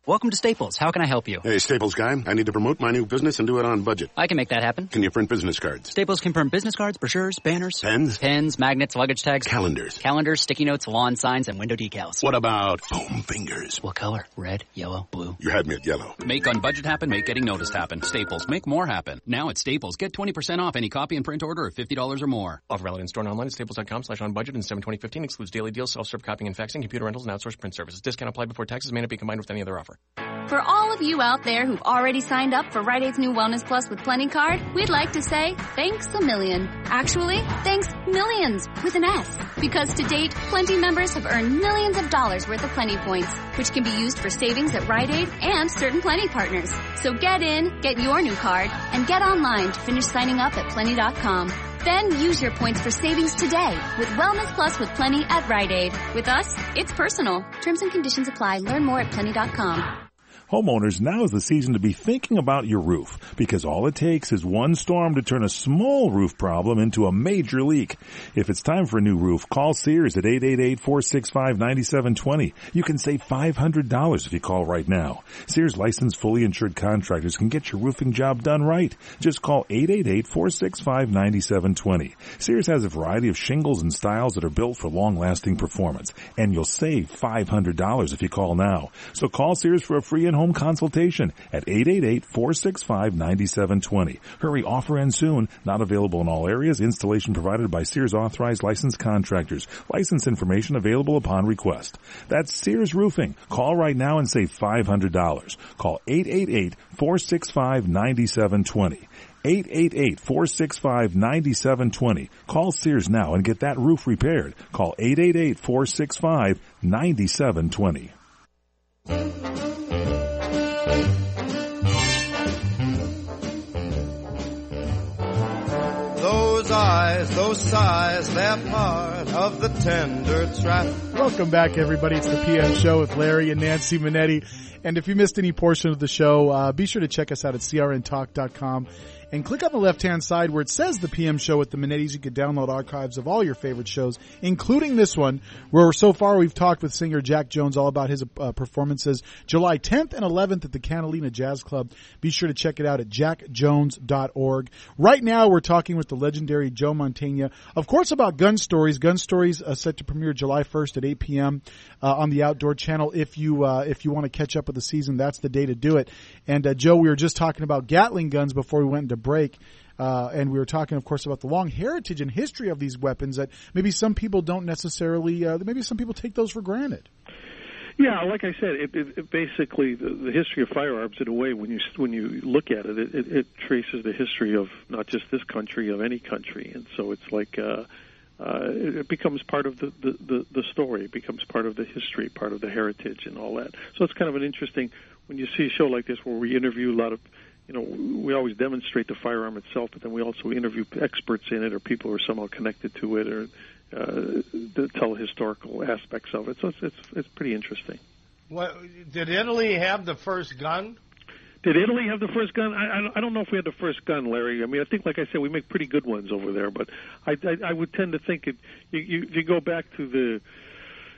Speaker 16: Welcome to Staples. How can I help you?
Speaker 17: Hey, Staples guy. I need to promote my new business and do it on budget.
Speaker 16: I can make that happen.
Speaker 17: Can you print business cards?
Speaker 16: Staples can print business cards, brochures, banners.
Speaker 17: Pens?
Speaker 16: Pens, magnets, luggage tags.
Speaker 17: Calendars.
Speaker 16: Calendars, sticky notes, lawn signs, and window decals.
Speaker 17: What about foam fingers?
Speaker 16: What color? Red, yellow, blue?
Speaker 17: You had me at yellow.
Speaker 18: Make on budget happen, make getting noticed happen. Staples, make more happen. Now at Staples, get 20% off any copy and print order of $50 or more.
Speaker 19: Offer valid in store and online at staples.com/on-budget and 7/2015. Excludes daily deals, self-serve copying and faxing, computer rentals, and outsourced print services. Discount applied before taxes. May not be combined with any other offer.
Speaker 14: For all of you out there who've already signed up for Rite Aid's new Wellness Plus with Plenty card, we'd like to say thanks a million. Actually, thanks millions with an S. Because to date, Plenty members have earned millions of dollars worth of Plenty points, which can be used for savings at Rite Aid and certain Plenty partners. So get in, get your new card, and get online to finish signing up at Plenty.com. Then use your points for savings today with Wellness Plus with Plenty at Rite Aid. With us, it's personal. Terms and conditions apply. Learn more at Plenty.com.
Speaker 6: Homeowners, now is the season to be thinking about your roof, because all it takes is one storm to turn a small roof problem into a major leak. If it's time for a new roof, call Sears at 888-465-9720. You can save $500 if you call right now. Sears licensed fully insured contractors can get your roofing job done right. Just call 888-465-9720. Sears has a variety of shingles and styles that are built for long-lasting performance, and you'll save $500 if you call now. So call Sears for a free and home consultation at 888-465-9720. Hurry, offer ends soon. Not available in all areas. Installation provided by Sears authorized licensed contractors. License information available upon request. That's Sears Roofing. Call right now and save $500. Call 888-465-9720. 888-465-9720. Call Sears now and get that roof repaired. Call 888-465-9720.
Speaker 4: Those eyes, those sighs, they're part of the tender trap.
Speaker 2: Welcome back, everybody. It's the PM Show with Larry and Nancy Manetti. And if you missed any portion of the show, be sure to check us out at crntalk.com. And click on the left-hand side where it says the PM Show with the Manettis. You can download archives of all your favorite shows, including this one, where so far we've talked with singer Jack Jones all about his performances July 10th and 11th at the Catalina Jazz Club. Be sure to check it out at jackjones.org. Right now we're talking with the legendary Joe Mantegna, of course, about Gun Stories. Gun Stories set to premiere July 1st at 8 p.m. On the Outdoor Channel. If you want to catch up with the season, that's the day to do it. And Joe, we were just talking about Gatling guns before we went into break, and we were talking, of course, about the long heritage and history of these weapons that maybe some people don't necessarily, maybe some people take those for granted.
Speaker 15: Yeah, like I said, it basically the history of firearms, in a way, when you look at it, it traces the history of not just this country, of any country, and so it's like it becomes part of the story, it becomes part of the history, part of the heritage, and all that. So it's kind of an interesting when you see a show like this where we interview a lot of. We always demonstrate the firearm itself, but then we also interview experts in it or people who are somehow connected to it or to tell historical aspects of it. So it's pretty interesting.
Speaker 1: What, did Italy have the first gun?
Speaker 15: Did Italy have the first gun? I don't know if we had the first gun, Larry. I mean, I think, like I said, we make pretty good ones over there. But I would tend to think if you go back to the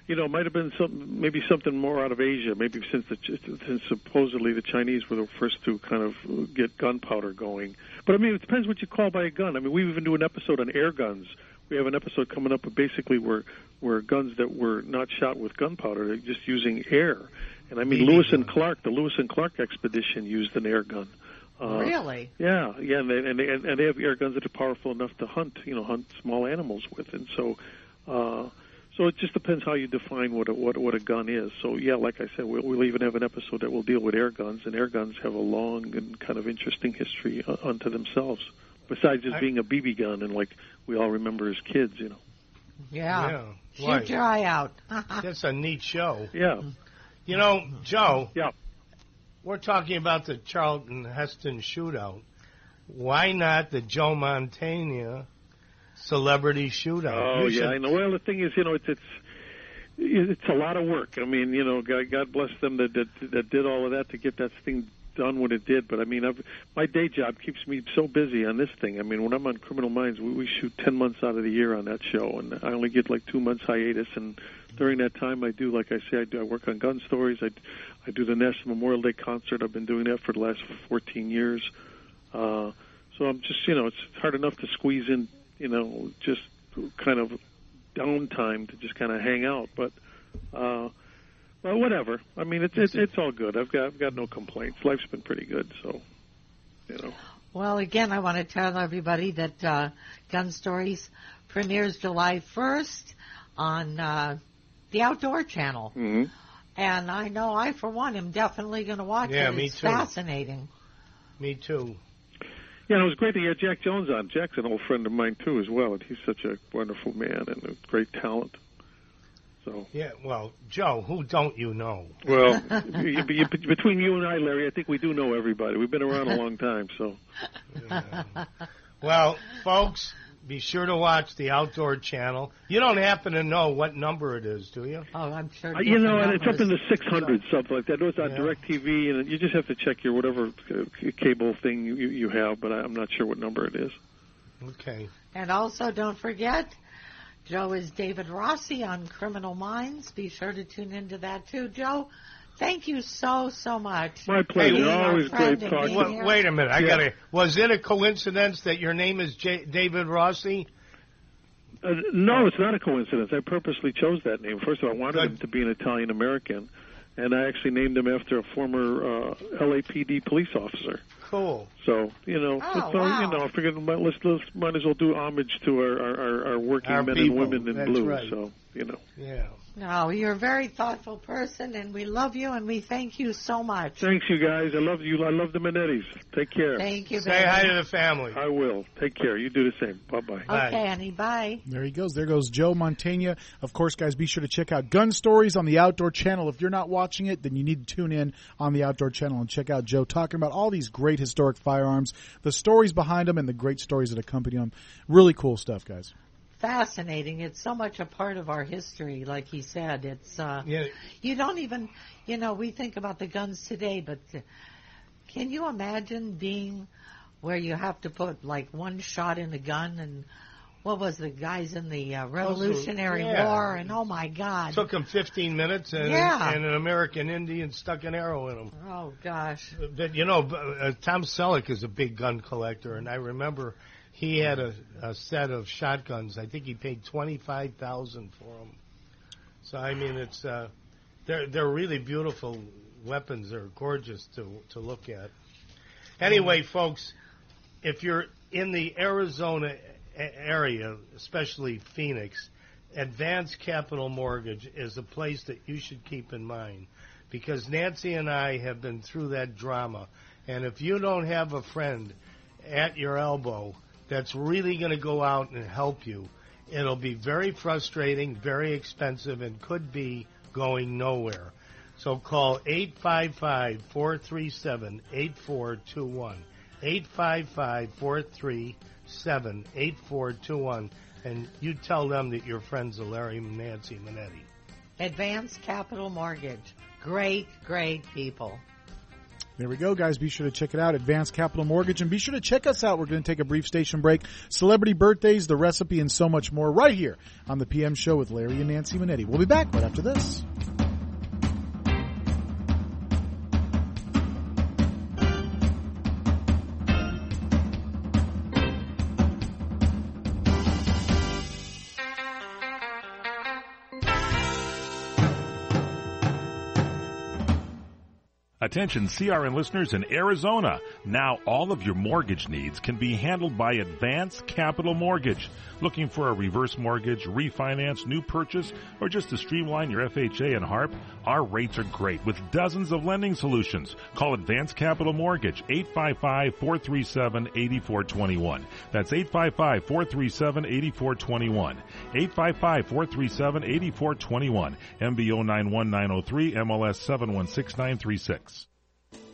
Speaker 15: it might have been maybe something more out of Asia. Maybe since supposedly the Chinese were the first to kind of get gunpowder going. But I mean, it depends what you call by a gun. I mean, we even do an episode on air guns. We have an episode coming up, basically where guns that were not shot with gunpowder, they're just using air. And I mean, the Lewis and Clark expedition used an air gun.
Speaker 3: Really?
Speaker 15: Yeah, and they have air guns that are powerful enough to hunt small animals with, and so it just depends how you define what a gun is. So yeah, like I said, we'll even have an episode that will deal with air guns, and air guns have a long and kind of interesting history unto themselves. Besides just being a BB gun, and like we all remember as kids,
Speaker 3: Yeah. Shoot your eye out.
Speaker 1: That's a neat show.
Speaker 15: Yeah.
Speaker 1: Joe.
Speaker 15: Yeah.
Speaker 1: We're talking about the Charlton Heston shootout. Why not the Joe Mantegna celebrity shootout?
Speaker 15: Oh, yeah, I know. Well, the thing is, it's a lot of work. I mean, God bless them that did all of that to get that thing done when it did. But I mean, my day job keeps me so busy on this thing. I mean, when I'm on Criminal Minds, we shoot 10 months out of the year on that show, and I only get like 2 months hiatus. And during that time, I do, like I say, I work on gun stories. I do the National Memorial Day concert. I've been doing that for the last 14 years. So I'm just, it's hard enough to squeeze in, just kind of downtime to just kind of hang out. But well, whatever. I mean, it's all good. I've got no complaints. Life's been pretty good, so
Speaker 3: Well, again, I want to tell everybody that Gun Stories premieres July 1st on the Outdoor Channel.
Speaker 15: Mm-hmm.
Speaker 3: And I know I, for one, am definitely going to watch it.
Speaker 1: Yeah, me
Speaker 3: it's
Speaker 1: too.
Speaker 3: Fascinating.
Speaker 1: Me too.
Speaker 15: Yeah, it was great to get Jack Jones on. Jack's an old friend of mine, too, as well. And he's such a wonderful man and a great talent. So
Speaker 1: yeah, well, Joe, who don't you know?
Speaker 15: Well, between you and I, Larry, I think we do know everybody. We've been around a long time, so.
Speaker 1: Yeah. Well, folks, be sure to watch the Outdoor Channel. You don't happen to know what number it is, do you?
Speaker 3: Oh, I'm sure.
Speaker 15: And it's up in the 600s, something like that. It was on DirecTV, and you just have to check your whatever cable thing you have, but I'm not sure what number it is.
Speaker 1: Okay.
Speaker 3: And also, don't forget, Joe is David Rossi on Criminal Minds. Be sure to tune into that, too. Joe, thank you so much.
Speaker 15: My pleasure. Always great talking.
Speaker 1: Wait a minute. Was it a coincidence that your name is David Rossi?
Speaker 15: No, it's not a coincidence. I purposely chose that name. First of all, I wanted him to be an Italian-American, and I actually named him after a former LAPD police officer.
Speaker 1: Cool.
Speaker 15: So, I figured let's might as well do homage to our working men
Speaker 1: people.
Speaker 15: and women in blue.
Speaker 1: Right.
Speaker 15: So,
Speaker 1: Yeah.
Speaker 3: No, you're a very thoughtful person, and we love you, and we thank you so much.
Speaker 15: Thanks, you guys. I love you. I love the Manettis. Take care.
Speaker 3: Thank you,
Speaker 1: Say hi to the family.
Speaker 15: I will. Take care. You do the same. Bye-bye.
Speaker 3: Okay, Annie, bye.
Speaker 2: There he goes. There goes Joe Mantegna. Of course, guys, be sure to check out Gun Stories on the Outdoor Channel. If you're not watching it, then you need to tune in on the Outdoor Channel and check out Joe talking about all these great historic firearms, the stories behind them, and the great stories that accompany them. Really cool stuff, guys.
Speaker 3: Fascinating. It's so much a part of our history, like he said. It's you don't even, we think about the guns today, but can you imagine being where you have to put like one shot in a gun, and what was the guys in the Revolutionary War, and oh my God.
Speaker 1: It took them 15 minutes, and an American Indian stuck an arrow in them.
Speaker 3: Oh gosh.
Speaker 1: But Tom Selleck is a big gun collector, and I remember he had a set of shotguns. I think he paid $25,000 for them. So I mean, it's they're really beautiful weapons. They're gorgeous to look at. Anyway, folks, if you're in the Arizona area, especially Phoenix, Advanced Capital Mortgage is a place that you should keep in mind, because Nancy and I have been through that drama. And if you don't have a friend at your elbow that's really going to go out and help you, it'll be very frustrating, very expensive, and could be going nowhere. So call 855-437-8421, 855-437-8421, and you tell them that you're friends of Larry and Nancy Manetti.
Speaker 3: Advanced Capital Mortgage. Great, great people.
Speaker 2: There we go, guys. Be sure to check it out, Advanced Capital Mortgage, and be sure to check us out. We're going to take a brief station break. Celebrity birthdays, the recipe, and so much more right here on the PM Show with Larry and Nancy Manetti. We'll be back right after this.
Speaker 6: Attention CRN listeners in Arizona. Now all of your mortgage needs can be handled by Advanced Capital Mortgage. Looking for a reverse mortgage, refinance, new purchase, or just to streamline your FHA and HARP? Our rates are great with dozens of lending solutions. Call Advanced Capital Mortgage, 855-437-8421. That's 855-437-8421. 855-437-8421. MBO 91903, MLS 716936.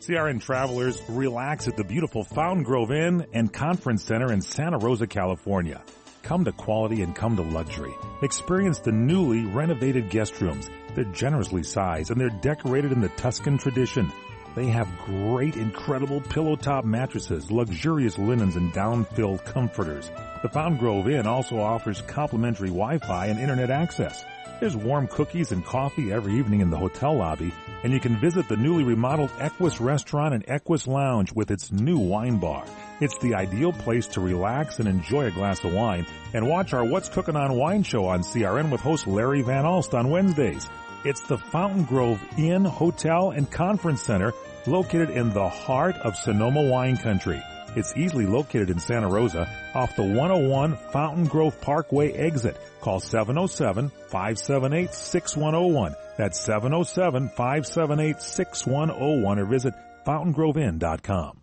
Speaker 6: CRN travelers, relax at the beautiful Fountain Grove Inn and Conference Center in Santa Rosa, California. Come to quality and come to luxury. Experience the newly renovated guest rooms. They're generously sized and they're decorated in the Tuscan tradition. They have great, incredible pillow-top mattresses, luxurious linens, and down-filled comforters. The Fountain Grove Inn also offers complimentary Wi-Fi and internet access. There's warm cookies and coffee every evening in the hotel lobby, and you can visit the newly remodeled Equus Restaurant and Equus Lounge with its new wine bar. It's the ideal place to relax and enjoy a glass of wine and watch our What's Cooking on Wine show on CRN with host Larry Van Alst on Wednesdays. It's the Fountain Grove Inn, Hotel, and Conference Center located in the heart of Sonoma wine country. It's easily located in Santa Rosa off the 101 Fountain Grove Parkway exit. Call 707-578-6101. That's 707-578-6101 or visit fountaingroveinn.com.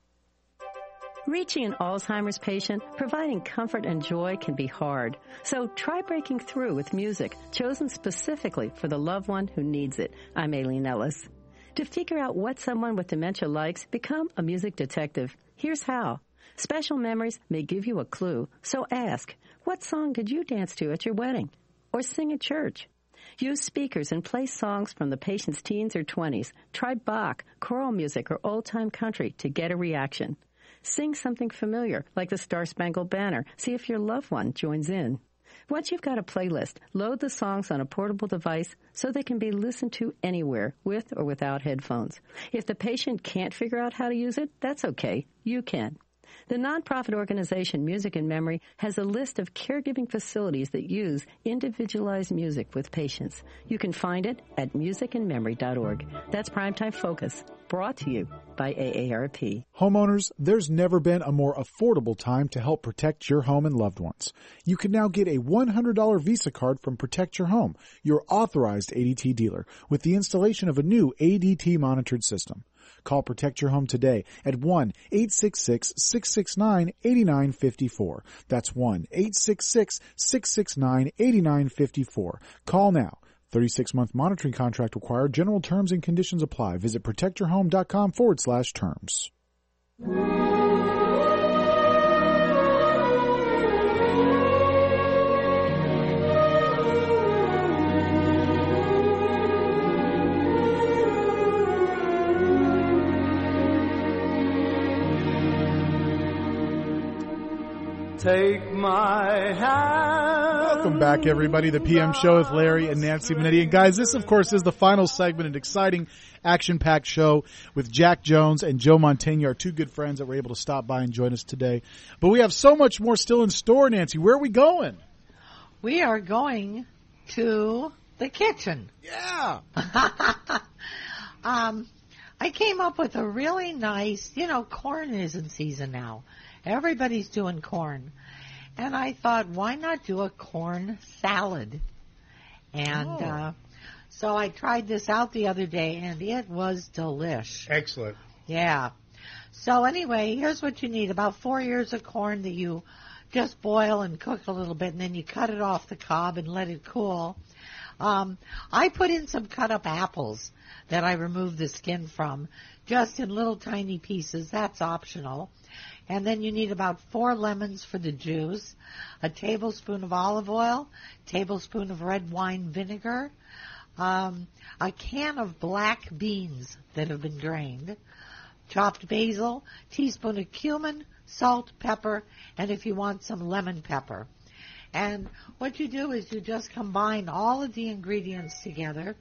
Speaker 20: Reaching an Alzheimer's patient, providing comfort and joy can be hard. So try breaking through with music chosen specifically for the loved one who needs it. I'm Aileen Ellis. To figure out what someone with dementia likes, become a music detective. Here's how. Special memories may give you a clue, so ask, what song did you dance to at your wedding? Or sing at church? Use speakers and play songs from the patient's teens or 20s. Try Bach, choral music, or old-time country to get a reaction. Sing something familiar, like the Star-Spangled Banner. See if your loved one joins in. Once you've got a playlist, load the songs on a portable device so they can be listened to anywhere, with or without headphones. If the patient can't figure out how to use it, that's okay. You can. The nonprofit organization Music in Memory has a list of caregiving facilities that use individualized music with patients. You can find it at musicinmemory.org. That's Primetime Focus, brought to you by AARP.
Speaker 2: Homeowners, there's never been a more affordable time to help protect your home and loved ones. You can now get a $100 Visa card from Protect Your Home, your authorized ADT dealer, with the installation of a new ADT monitored system. Call Protect Your Home today at 1-866-669-8954. That's 1-866-669-8954. Call now. 36-month monitoring contract required. General terms and conditions apply. Visit protectyourhome.com/terms.
Speaker 4: Take my hand.
Speaker 2: Welcome back, everybody. The PM Show with Larry and Nancy Manetti. And guys, this, of course, is the final segment, an exciting, action-packed show with Jack Jones and Joe Mantegna, our two good friends that were able to stop by and join us today. But we have so much more still in store, Nancy. Where are we going?
Speaker 3: We are going to the kitchen.
Speaker 2: Yeah.
Speaker 3: I came up with a really nice, corn is in season now. Everybody's doing corn. And I thought, why not do a corn salad? And so I tried this out the other day, and it was delish.
Speaker 1: Excellent.
Speaker 3: Yeah. So anyway, here's what you need. About 4 ears of corn that you just boil and cook a little bit, and then you cut it off the cob and let it cool. I put in some cut-up apples that I removed the skin from, just in little tiny pieces. That's optional. And then you need about 4 lemons for the juice, a tablespoon of olive oil, tablespoon of red wine vinegar, a can of black beans that have been drained, chopped basil, teaspoon of cumin, salt, pepper, and if you want some lemon pepper. And what you do is you just combine all of the ingredients together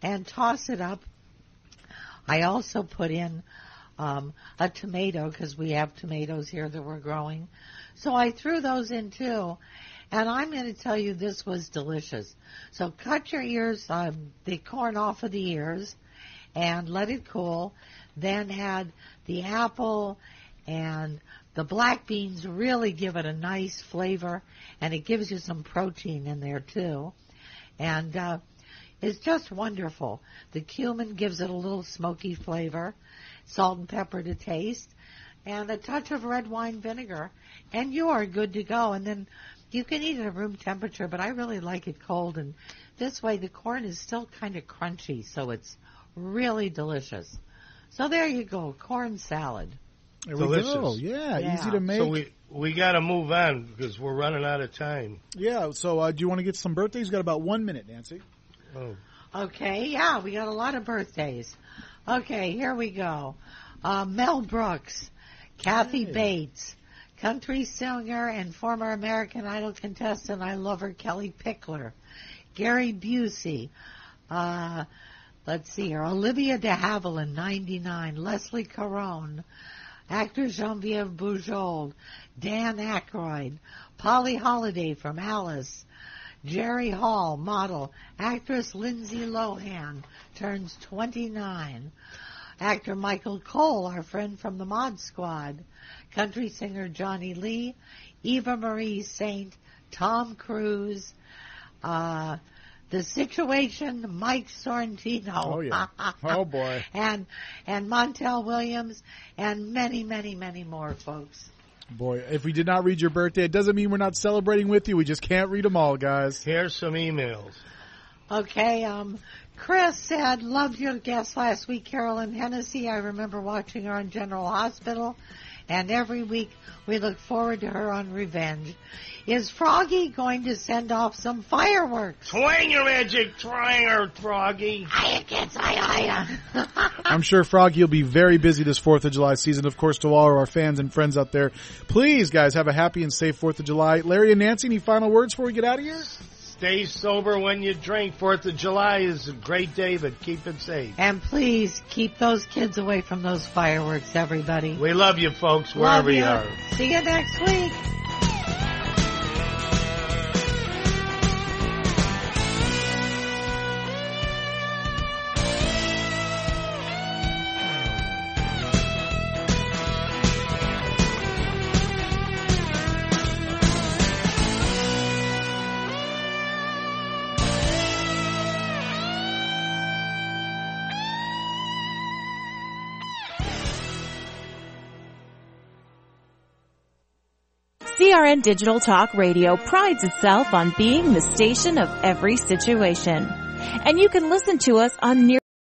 Speaker 3: and toss it up. I also put in a tomato because we have tomatoes here that we're growing. So I threw those in too. And I'm going to tell you this was delicious. So cut your ears, the corn off of the ears and let it cool. Then add the apple and the black beans really give it a nice flavor, and it gives you some protein in there too. And it's just wonderful. The cumin gives it a little smoky flavor, salt and pepper to taste, and a touch of red wine vinegar, and you are good to go. And then you can eat it at room temperature, but I really like it cold, and this way the corn is still kind of crunchy, so it's really delicious. So there you go, corn salad.
Speaker 2: There we go. Yeah, easy to make.
Speaker 1: So we got to move on because we're running out of time.
Speaker 2: Yeah, so do you want to get some birthdays? We've got about 1 minute, Nancy.
Speaker 1: Oh.
Speaker 3: Okay, yeah, we got a lot of birthdays. Okay, here we go. Mel Brooks, Kathy Bates, country singer and former American Idol contestant, I love her, Kelly Pickler, Gary Busey, let's see here, Olivia de Havilland, 99, Leslie Caron, actor Genevieve Bujold, Dan Aykroyd, Polly Holiday from Alice, Jerry Hall, model, actress Lindsay Lohan, turns 29, actor Michael Cole, our friend from the Mod Squad, country singer Johnny Lee, Eva Marie Saint, Tom Cruise, The Situation, Mike Sorrentino.
Speaker 2: Oh, yeah. Oh, boy.
Speaker 3: And Montel Williams, and many, many, many more, folks.
Speaker 2: Boy, if we did not read your birthday, it doesn't mean we're not celebrating with you. We just can't read them all, guys.
Speaker 1: Here's some emails.
Speaker 3: Okay, Chris said, loved your guest last week, Carolyn Hennessy. I remember watching her on General Hospital, and every week we look forward to her on Revenge. Is Froggy going to send off some fireworks?
Speaker 1: Twang your magic tringer, Froggy.
Speaker 2: I'm sure Froggy will be very busy this 4th of July season. Of course, to all of our fans and friends out there, please, guys, have a happy and safe 4th of July. Larry and Nancy, any final words before we get out of here?
Speaker 1: Stay sober when you drink. 4th of July is a great day, but keep it safe.
Speaker 3: And please keep those kids away from those fireworks, everybody.
Speaker 1: We love you, folks, wherever you are.
Speaker 3: See you next week.
Speaker 21: CRN Digital Talk Radio prides itself on being the station of every situation. And you can listen to us on